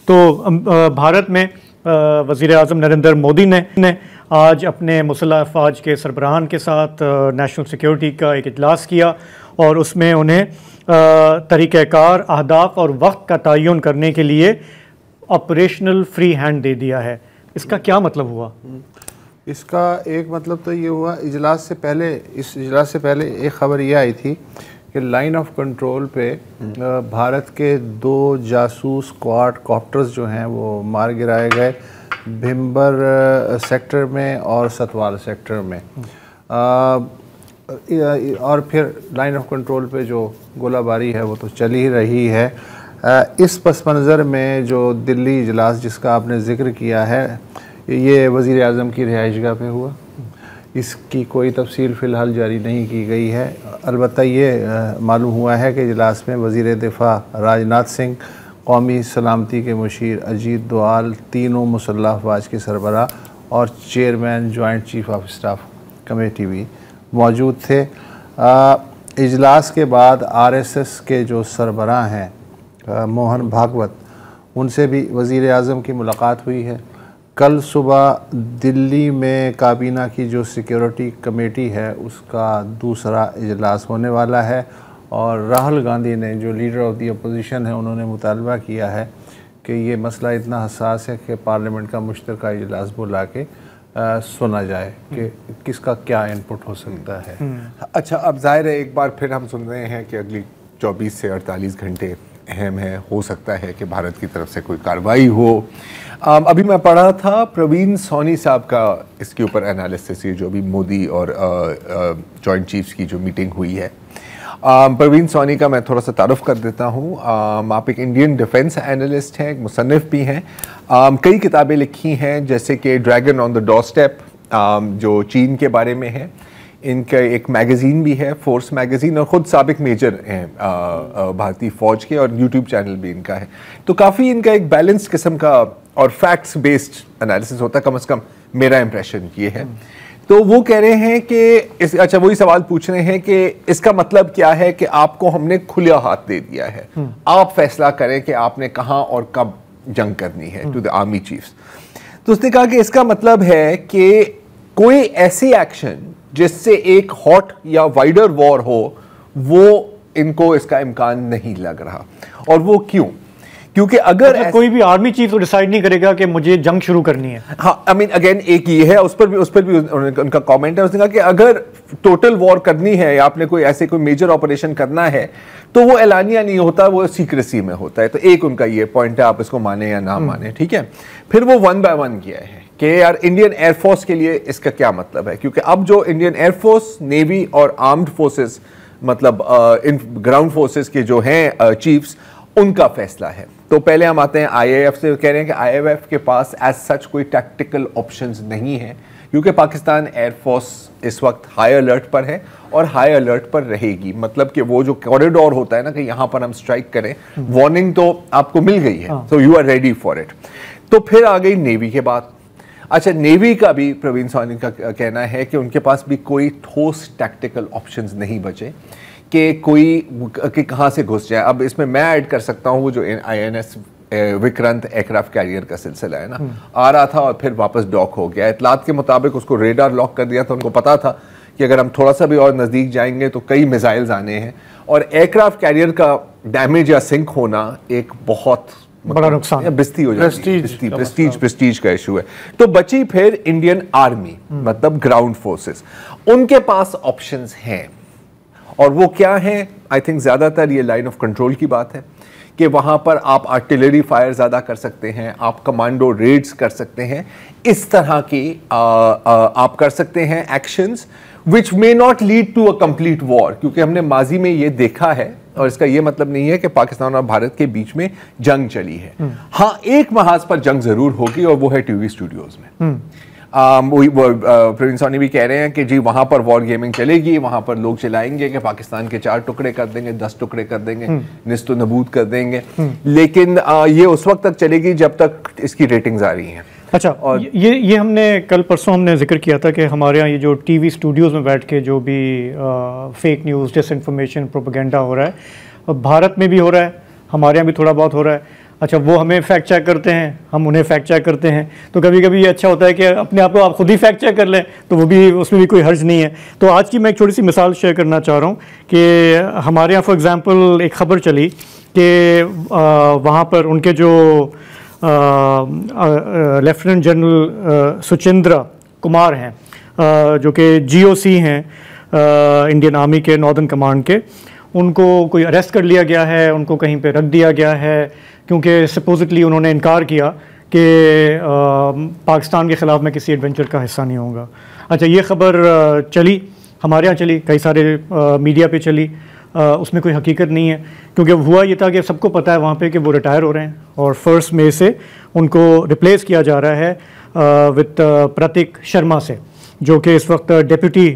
तो भारत में वज़ीर आज़म नरेंद्र मोदी ने आज अपने मुसल्लह अफ़वाज के सरबराहान के साथ नेशनल सिक्योरिटी का एक इजलास किया और उसमें उन्हें तरीक़ाकार, अहदाफ और वक्त का तयन करने के लिए ऑपरेशनल फ्री हैंड दे दिया है। इसका क्या मतलब हुआ? इसका एक मतलब तो ये हुआ, इस इजलास से पहले एक ख़बर ये आई थी कि लाइन ऑफ कंट्रोल पे भारत के 2 जासूस क्वाड कॉप्टर्स जो हैं वो मार गिराए गए, भिम्बर सेक्टर में और सतवाल सेक्टर में। और फिर लाइन ऑफ कंट्रोल पे जो गोलाबारी है वो तो चल ही रही है। इस पस मंज़र में जो दिल्ली इजलास जिसका आपने ज़िक्र किया है, ये वज़ीर आज़म की रिहाइशगाह पे हुआ। इसकी कोई तफसील फ़िलहाल जारी नहीं की गई है। अलबत्ता ये मालूम हुआ है कि इजलास में वज़ीर दिफ़ा राजनाथ सिंह, कौमी सलामती के मुशीर अजीत दोवाल, तीनों मुसल्लह अफ़वाज के सरबराह और chairman joint chief of staff committee भी मौजूद थे। इजलास के बाद RSS के जो सरबराह हैं मोहन भागवत, उनसे भी वज़ीर आज़म की मुलाकात हुई है। कल सुबह दिल्ली में काबीना की जो सिक्योरिटी कमेटी है उसका दूसरा इजलास होने वाला है और राहुल गांधी ने, जो लीडर ऑफ दी अपोजिशन है, उन्होंने मुतालबा किया है कि ये मसला इतना हसास है कि पार्लियामेंट का मुश्तरका इजलास बुला के सुना जाए कि किसका क्या इनपुट हो सकता है। अच्छा, अब ज़ाहिर है एक बार फिर हम सुन रहे हैं कि अगली 24 से 48 घंटे अहम है। हो सकता है कि भारत की तरफ से कोई कार्रवाई हो। अभी मैं पढ़ा था प्रवीण सोनी साहब का इसके ऊपर एनालिसिस, ये जो भी मोदी और जॉइंट चीफ्स की जो मीटिंग हुई है। प्रवीण सोनी का मैं थोड़ा सा तारुफ कर देता हूँ। आप एक इंडियन डिफेंस एनालिस्ट हैं, एक मुसन्निफ भी हैं। कई किताबें लिखी हैं जैसे कि ड्रैगन ऑन द डोरस्टेप, जो चीन के बारे में है। इनका एक मैगज़ीन भी है, फोर्स मैगज़ीन, और ख़ुद साबिक मेजर हैं भारतीय फ़ौज के, और यूट्यूब चैनल भी इनका है। तो काफ़ी इनका एक बैलेंस्ड किस्म का और फैक्ट्स बेस्ड एनालिसिस होता है, कम से कम मेरा इंप्रेशन ये है। तो वो कह रहे हैं कि अच्छा, वही सवाल पूछ रहे हैं कि इसका मतलब क्या है कि आपको हमने खुला हाथ दे दिया है, आप फैसला करें कि आपने कहाँ और कब जंग करनी है, टू द आर्मी चीफ्स। तो उसने कहा कि इसका मतलब है कि कोई ऐसी एक्शन जिससे एक हॉट या वाइडर वॉर हो, वो इनको इसका इम्कान नहीं लग रहा। और वो क्यों? क्योंकि अगर कोई भी आर्मी चीफ तो डिसाइड नहीं करेगा कि मुझे जंग शुरू करनी है। हाँ, आई मीन अगेन एक ये है, उस पर भी उनका कमेंट है। उसने कहा कि अगर टोटल वॉर करनी है या आपने कोई मेजर ऑपरेशन करना है तो वो एलानिया नहीं होता, वो सीक्रेसी में होता है। तो एक उनका ये पॉइंट है, आप इसको माने या ना माने, ठीक है। फिर वो 1 बाय 1 किया है कि यार इंडियन एयरफोर्स के लिए इसका क्या मतलब है, क्योंकि अब जो इंडियन एयरफोर्स, नेवी और आर्म्ड फोर्सेस, मतलब इन ग्राउंड फोर्सेस के जो हैं चीफ्स, उनका फैसला है। तो पहले हम आते हैं IAF से। कह रहे हैं कि IAF के पास एज सच कोई टैक्टिकल ऑप्शंस नहीं है, क्योंकि पाकिस्तान एयरफोर्स इस वक्त हाई अलर्ट पर है और हाई अलर्ट पर रहेगी। मतलब कि वो जो कॉरिडोर होता है ना कि यहाँ पर हम स्ट्राइक करें, वार्निंग तो आपको मिल गई है, so you are ready for it. तो फिर आ गई नेवी के बाद। अच्छा, नेवी का भी प्रवीण सोनी का कहना है कि उनके पास भी कोई ठोस टैक्टिकल ऑप्शंस नहीं बचे कि कहाँ से घुस जाए। अब इसमें मैं ऐड कर सकता हूँ वो जो INS विक्रांत एयरक्राफ्ट कैरियर का सिलसिला है ना, आ रहा था और फिर वापस डॉक हो गया। इतलात के मुताबिक उसको रेडार लॉक कर दिया था। उनको पता था कि अगर हम थोड़ा सा भी और नज़दीक जाएंगे तो कई मिसाइल्स आने हैं, और एयरक्राफ्ट कैरियर का डैमेज या सिंक होना एक बहुत बड़ा नुकसान है, बिस्ती हो जाती है, प्रेस्टीज का इशू है। तो बची फिर इंडियन आर्मी, मतलब ग्राउंड फोर्सेस। उनके पास ऑप्शंस हैं, और वो क्या है? आई थिंक ज्यादातर ये लाइन ऑफ कंट्रोल की बात है कि वहां पर आप आर्टिलरी फायर ज्यादा कर सकते हैं, आप कमांडो रेड्स कर सकते हैं, इस तरह की आप कर सकते हैं actions which may not lead to a complete war. क्योंकि हमने माजी में ये देखा है, और इसका ये मतलब नहीं है कि पाकिस्तान और भारत के बीच में जंग चली है। हाँ, एक महाज पर जंग जरूर होगी, और वो है टीवी स्टूडियोज में। प्रवीण सोनी भी कह रहे हैं कि जी वहां पर वॉर गेमिंग चलेगी, वहां पर लोग चलाएंगे कि पाकिस्तान के 4 टुकड़े कर देंगे, 10 टुकड़े कर देंगे, निस्तो नबूद कर देंगे। लेकिन ये उस वक्त तक चलेगी जब तक इसकी रेटिंग्स आ रही हैं। अच्छा, और ये हमने कल परसों हमने जिक्र किया था कि हमारे यहाँ ये जो टीवी स्टूडियोज़ में बैठ के जो भी फेक न्यूज़, डिसइंफॉर्मेशन, प्रोपेगेंडा हो रहा है, भारत में भी हो रहा है, हमारे यहाँ भी थोड़ा बहुत हो रहा है। अच्छा वो हमें फैक्ट चेक करते हैं, हम उन्हें फैक्ट चेक करते हैं। तो कभी कभी ये अच्छा होता है कि अपने आप को आप खुद ही फैक्ट चेक कर लें, तो वो भी, उसमें भी कोई हर्ज नहीं है। तो आज की मैं एक छोटी सी मिसाल शेयर करना चाह रहा हूँ कि हमारे यहाँ फॉर एग्ज़ाम्पल एक ख़बर चली कि वहाँ पर उनके जो लेफ्टिनेंट जनरल सुचिंद्रा कुमार हैं, जो कि GOC हैं इंडियन आर्मी के नॉर्दर्न कमांड के, उनको कोई अरेस्ट कर लिया गया है, उनको कहीं पे रख दिया गया है क्योंकि सपोजिटली उन्होंने इनकार किया कि पाकिस्तान के ख़िलाफ़ मैं किसी एडवेंचर का हिस्सा नहीं होऊंगा। अच्छा ये ख़बर चली, हमारे यहाँ चली, कई सारे मीडिया पे चली, उसमें कोई हकीकत नहीं है क्योंकि हुआ ये था कि सबको पता है वहाँ पे कि वो रिटायर हो रहे हैं और 1 मई से उनको रिप्लेस किया जा रहा है विद प्रतीक शर्मा से, जो कि इस वक्त डिप्टी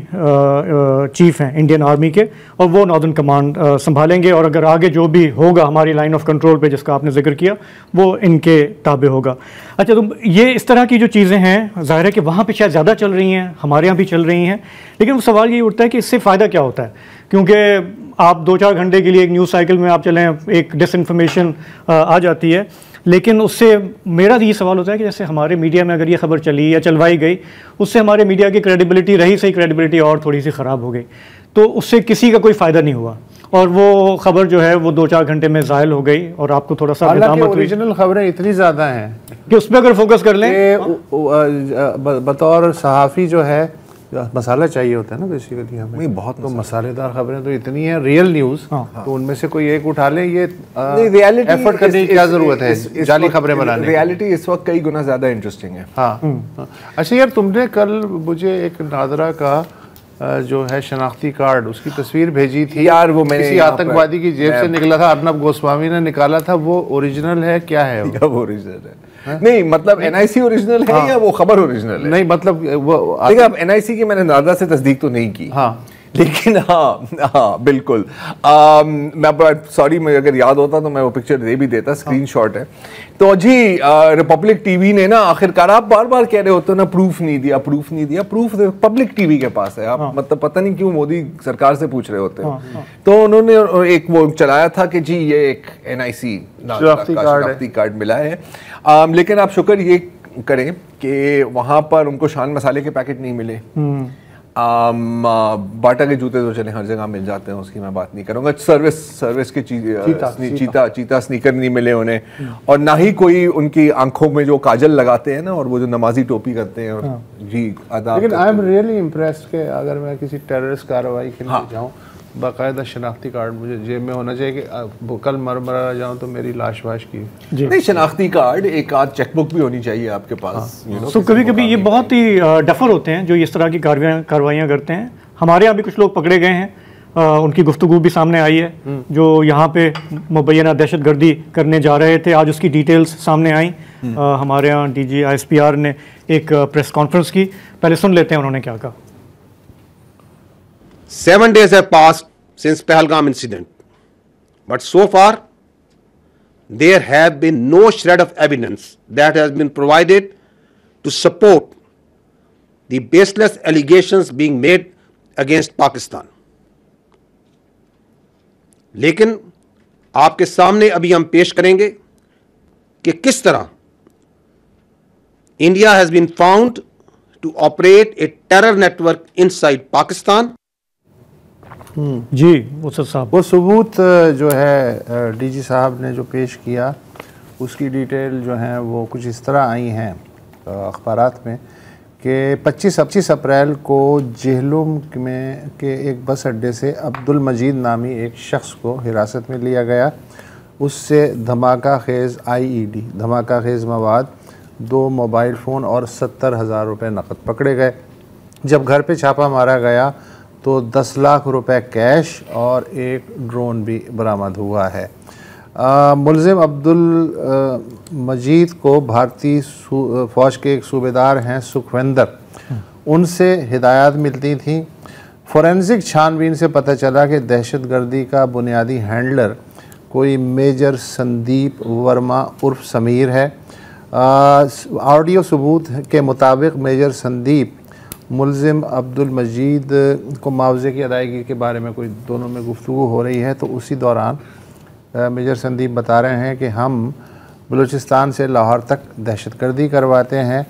चीफ हैं इंडियन आर्मी के, और वो नॉर्दर्न कमांड संभालेंगे। और अगर आगे जो भी होगा हमारी लाइन ऑफ कंट्रोल पे जिसका आपने जिक्र किया, वो इनके ताबे होगा। अच्छा तो ये इस तरह की जो चीज़ें हैं, ज़ाहिर है कि वहाँ पे शायद ज़्यादा चल रही हैं, हमारे यहाँ भी चल रही हैं, लेकिन वो सवाल ये उठता है कि इससे फ़ायदा क्या होता है, क्योंकि आप 2-4 घंटे के लिए एक न्यूज़ साइकिल में आप चलें, एक डिसइंफॉर्मेशन आ जाती है, लेकिन उससे मेरा ये सवाल होता है कि जैसे हमारे मीडिया में अगर ये खबर चली या चलवाई गई, उससे हमारे मीडिया की क्रेडिबिलिटी रही, सही क्रेडिबिलिटी और थोड़ी सी ख़राब हो गई, तो उससे किसी का कोई फ़ायदा नहीं हुआ और वो खबर जो है वो 2-4 घंटे में ज़ायल हो गई और आपको थोड़ा सा ओरिजिनल खबरें इतनी ज़्यादा हैं कि उस पर अगर फोकस कर लें, बतौर सहाफ़ी जो है मसाला चाहिए होता है ना बेसिकली हमें, नहीं बहुत तो मसालेदार खबरें तो इतनी हैं, रियल न्यूज़, तो उनमें से कोई एक उठा लें, ये रियलिटी एफर्ट करने की क्या ज़रूरत है जाली खबरें बनाने की। रियलिटी इस वक्त कई गुना ज़्यादा इंटरेस्टिंग है। हाँ अच्छा यार, तुमने कल मुझे एक नादरा का जो है शनाख्ती कार्ड, उसकी तस्वीर भेजी थी यार, वो मैंने किसी आतंकवादी की जेब से निकला था, अर्नब गोस्वामी ने निकाला था, वो ओरिजिनल है क्या है वो ओरिजिनल है? नहीं मतलब NIC ओरिजिनल है या वो खबर ओरिजिनल है? नहीं मतलब वो देखिए, अब NIC की मैंने नादा से तस्दीक तो नहीं की, हाँ लेकिन हाँ बिल्कुल, मैं सॉरी, मुझे अगर याद होता तो मैं वो पिक्चर दे भी देता, स्क्रीनशॉट है। तो जी रिपब्लिक टीवी ने ना, आखिरकार आप बार बार कह रहे होते हो ना प्रूफ नहीं दिया, प्रूफ नहीं दिया, प्रूफ रिपब्लिक टीवी के पास है। आप मतलब पता नहीं क्यों मोदी सरकार से पूछ रहे होते हो। तो उन्होंने एक वो चलाया था कि जी ये एक NIC शनाख्ती कार्ड मिला है, लेकिन आप शुक्र ये करें कि वहां पर उनको शान मसाले के पैकेट नहीं मिले। बाटा के जूते तो चले हर जगह मिल जाते हैं, उसकी मैं बात नहीं करूंगा। सर्विस के चीता स्नीकर नहीं मिले उन्हें, और ना ही कोई उनकी आंखों में जो काजल लगाते हैं ना, और वो जो नमाजी टोपी करते हैं, और जी आदाब। लेकिन आई एम रियली इम्प्रेस्ड कि अगर मैं किसी टेररिस्ट कार्रवाई के लिए जाऊँ, बाकायदा शनाख्ती कार्ड मुझे जेब में होना चाहिए कि कल मर जाऊँ तो मेरी लाश वाश की नहीं, शनाख्ती कार्ड, एक आध चेकबुक भी होनी चाहिए आपके पास। तो कभी कभी ये बहुत ही डफर होते हैं जो इस तरह की कार्रवाइयाँ करते हैं। हमारे यहाँ भी कुछ लोग पकड़े गए हैं, उनकी गुफ्तगू भी सामने आई है, जो यहाँ पे मुबैना दहशतगर्दी करने जा रहे थे, आज उसकी डिटेल्स सामने आई। हमारे यहाँ DG ISPR ने एक प्रेस कॉन्फ्रेंस की, पहले सुन लेते हैं उन्होंने क्या कहा। 7 days have passed since Pahalgam incident, but so far there have been no shred of evidence that has been provided to support the baseless allegations being made against Pakistan. लेकिन आपके सामने अभी हम पेश करेंगे कि किस तरह India has been found to operate a terror network inside Pakistan. जी मुसर साहब, वो सबूत जो है DG साहब ने जो पेश किया, उसकी डिटेल जो है वो कुछ इस तरह आई हैं अखबारात में कि 25 अप्रैल को जेहलुम में के एक बस अड्डे से अब्दुल मजीद नामी एक शख्स को हिरासत में लिया गया। उससे धमाका खेज़ IED, धमाका खेज़ मवाद, 2 मोबाइल फ़ोन और 70,000 रुपये नकद पकड़े गए। जब घर पे छापा मारा गया तो 10 लाख रुपए कैश और एक ड्रोन भी बरामद हुआ है। मुलजिम अब्दुल मजीद को भारतीय फ़ौज के एक सूबेदार हैं सुखविंदर, उनसे हिदायत मिलती थी। फोरेंसिक छानबीन से पता चला कि दहशतगर्दी का बुनियादी हैंडलर कोई मेजर संदीप वर्मा उर्फ समीर है। ऑडियो सबूत के मुताबिक मेजर संदीप मुलजिम अब्दुल मजीद को मुआवजे की अदायगी के बारे में कोई दोनों में गुफ्तगू हो रही है, तो उसी दौरान मेजर संदीप बता रहे हैं कि हम बलूचिस्तान से लाहौर तक दहशतगर्दी करवाते हैं,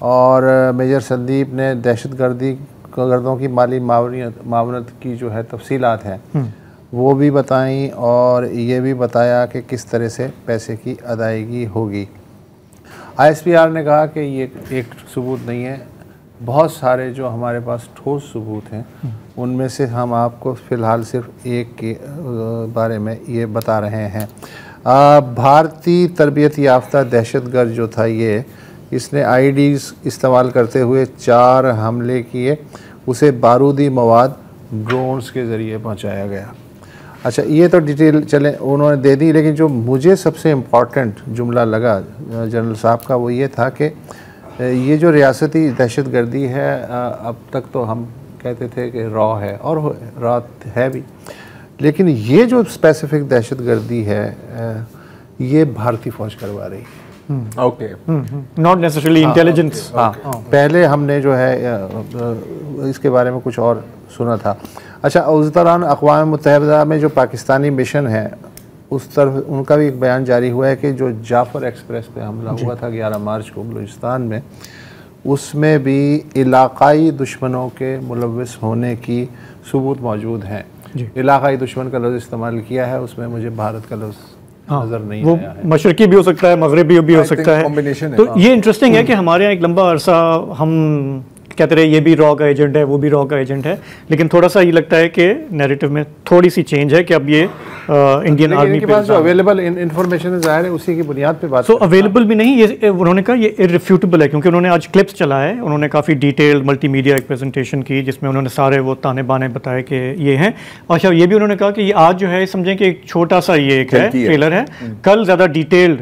और मेजर संदीप ने दहशतगर्दों की माली मावनत की जो है तफसीलात हैं वो भी बताई, और ये भी बताया कि किस तरह से पैसे की अदायगी होगी। ISPR ने कहा कि ये एक सबूत नहीं है, बहुत सारे जो हमारे पास ठोस सबूत हैं उनमें से हम आपको फ़िलहाल सिर्फ एक के बारे में ये बता रहे हैं। भारतीय तरबियत याफ्ता दहशतगर्द जो था इसने IEDs इस्तेमाल करते हुए 4 हमले किए, उसे बारूदी मवाद ड्रोन्स के ज़रिए पहुंचाया गया। अच्छा, ये तो डिटेल चले उन्होंने दे दी, लेकिन जो मुझे सबसे इम्पॉर्टेंट जुमला लगा जनरल साहब का वो ये था कि ये जो रियासती दहशतगर्दी है, अब तक तो हम कहते थे कि रॉ है, और रॉ है भी, लेकिन ये जो स्पेसिफिक दहशतगर्दी है ये भारतीय फ़ौज करवा रही है। Okay, not necessarily intelligence. हाँ, पहले हमने जो है इसके बारे में कुछ और सुना था। अच्छा, उस दौरान अक़वाम मुत्तहिदा में जो पाकिस्तानी मिशन है उस तरफ उनका भी एक बयान जारी हुआ है कि जो जाफ़र एक्सप्रेस पे हमला हुआ था 11 मार्च को बलूचिस्तान में, उसमें भी इलाक़ाई दुश्मनों के मुलव्वस होने की सबूत मौजूद हैं। इलाक़ाई दुश्मन का लफ्ज़ इस्तेमाल किया है, उसमें मुझे भारत का लफ्ज़ नज़र नहीं वो आया है। मशरकी भी हो सकता है, मगरबी भी हो सकता है। तो ये इंटरेस्टिंग है कि हमारे यहाँ एक लंबा अरसा हम कहते रहे ये भी रॉ का एजेंट है, वो भी रॉ का एजेंट है, लेकिन थोड़ा सा ये लगता है कि नैरेटिव में थोड़ी सी चेंज है कि अब ये इंडियन आर्मी के पास जो अवेलेबल इंफॉर्मेशन ज़ाहिर है उसी की बुनियाद पे बात। तो अवेलेबल भी नहीं, ये उन्होंने कहा ये इररिफ्यूटेबल है, क्योंकि उन्होंने आज क्लिप्स चलाया है, उन्होंने काफ़ी डिटेल्ड मल्टीमीडिया एक प्रेजेंटेशन की जिसमें उन्होंने सारे वो ताने बाने बताए कि ये हैं। अच्छा, ये भी उन्होंने कहा कि ये आज जो है समझें कि एक छोटा सा ये एक है ट्रेलर है, कल ज़्यादा डिटेल्ड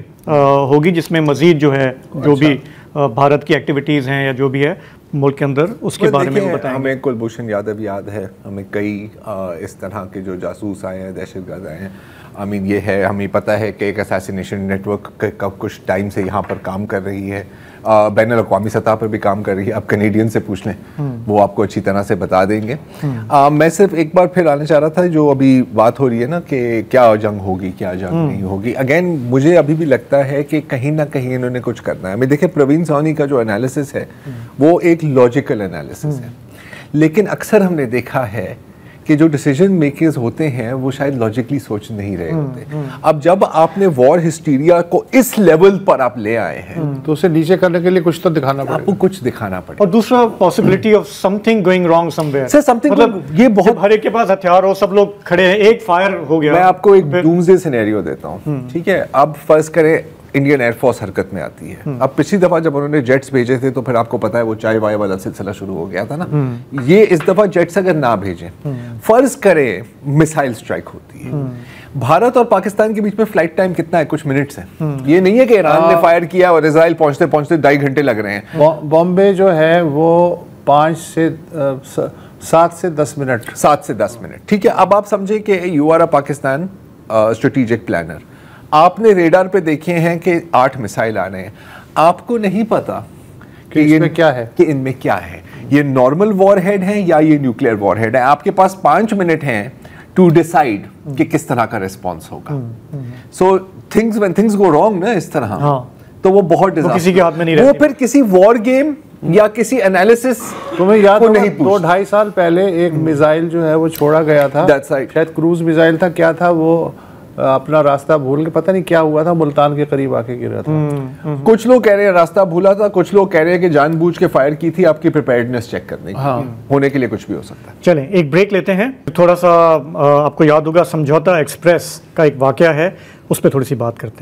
होगी जिसमें मज़ीद जो है जो भी भारत की एक्टिविटीज़ हैं या जो भी है मुल्क के अंदर उसके बारे में बताएंगे। हमें कुलभूषण यादव याद है, हमें कई इस तरह के जो जासूस आए हैं, दहशतगर्द आए हैं। आई मीन ये है, हमें पता है कि एक असैसिनेशन नेटवर्क का कुछ टाइम से यहाँ पर काम कर रही है, बैनुल अक़वामी सतह पर भी काम कर रही है। आप कैनेडियन से पूछ लें, वो आपको अच्छी तरह से बता देंगे। मैं सिर्फ एक बार फिर आना चाह रहा था, जो अभी बात हो रही है ना कि क्या जंग होगी, क्या जंग नहीं होगी। अगेन मुझे अभी भी लगता है कि कहीं ना कहीं इन्होंने कुछ करना है। मैं देखिए, प्रवीण सोनी का जो एनालिसिस है वो एक लॉजिकल एनालिसिस है, लेकिन अक्सर हमने देखा है कि जो डिसीजन मेकर्स होते हैं वो शायद लॉजिकली सोच नहीं रहे होते। अब जब आपने वॉर हिस्टीरिया को इस लेवल पर आप ले आए हैं तो उसे नीचे करने के लिए कुछ तो दिखाना पड़ेगा, आपको कुछ दिखाना पड़ेगा। और दूसरा possibility of something going wrong somewhere. Sir something, मतलब ये बहुत, हर एक के पास हथियार हो, सब लोग खड़े हैं, एक फायर हो गया। मैं आपको एक डूम्सडे सिनेरियो देता हूँ, ठीक है। अब फर्ज करें इंडियन एयरफोर्स हरकत में आती है। अब पिछली दफा जब उन्होंने जेट्स भेजे थे तो फिर आपको पता है वो चाय वाय वाला सिलसिला शुरू हो गया था ना। ये इस दफा जेट्स अगर ना भेजें, फर्ज करें मिसाइल स्ट्राइक होती है, भारत और पाकिस्तान के बीच में फ्लाइट टाइम कितना है? कुछ मिनट्स है। ये नहीं है कि ईरान ने फायर किया और इजराइल पहुंचते पहुंचते 2.5 घंटे लग रहे हैं। बॉम्बे जो है वो 7 से 10 मिनट, 7 से 10 मिनट, ठीक है। अब आप समझे कि you are a Pakistan strategic planner, आपने रेडार पे देखे हैं कि 8 मिसाइल आ रहे हैं, आपको नहीं पता कि इसमें क्या है, कि इनमें क्या है, ये नॉर्मल वॉरहेड है या ये न्यूक्लियर वॉरहेड है। आपके पास 5 मिनट हैं टू डिसाइड कि किस तरह का रिस्पॉन्स होगा। So things when things go wrong ना इस तरह, तो वो बहुत डिजास्टर, किसी के हाथ में नहीं वो रहती। फिर किसी वॉर गेम या किसी एनालिसिस तुम्हें याद को होगा नहीं 2-2.5 साल पहले एक मिसाइल जो है वो छोड़ा गया था, शायद क्रूज मिसाइल था, क्या था वो, अपना रास्ता भूल के पता नहीं क्या हुआ था, मुल्तान के करीब आके गिरा था। कुछ लोग कह रहे हैं रास्ता भूला था, कुछ लोग कह रहे हैं कि जानबूझ के फायर की थी आपकी प्रिपेयर्डनेस चेक करने की। होने के लिए कुछ भी हो सकता है। चलें एक ब्रेक लेते हैं। थोड़ा सा आपको याद होगा समझौता एक्सप्रेस का एक वाकया है, उस पर थोड़ी सी बात करते हैं।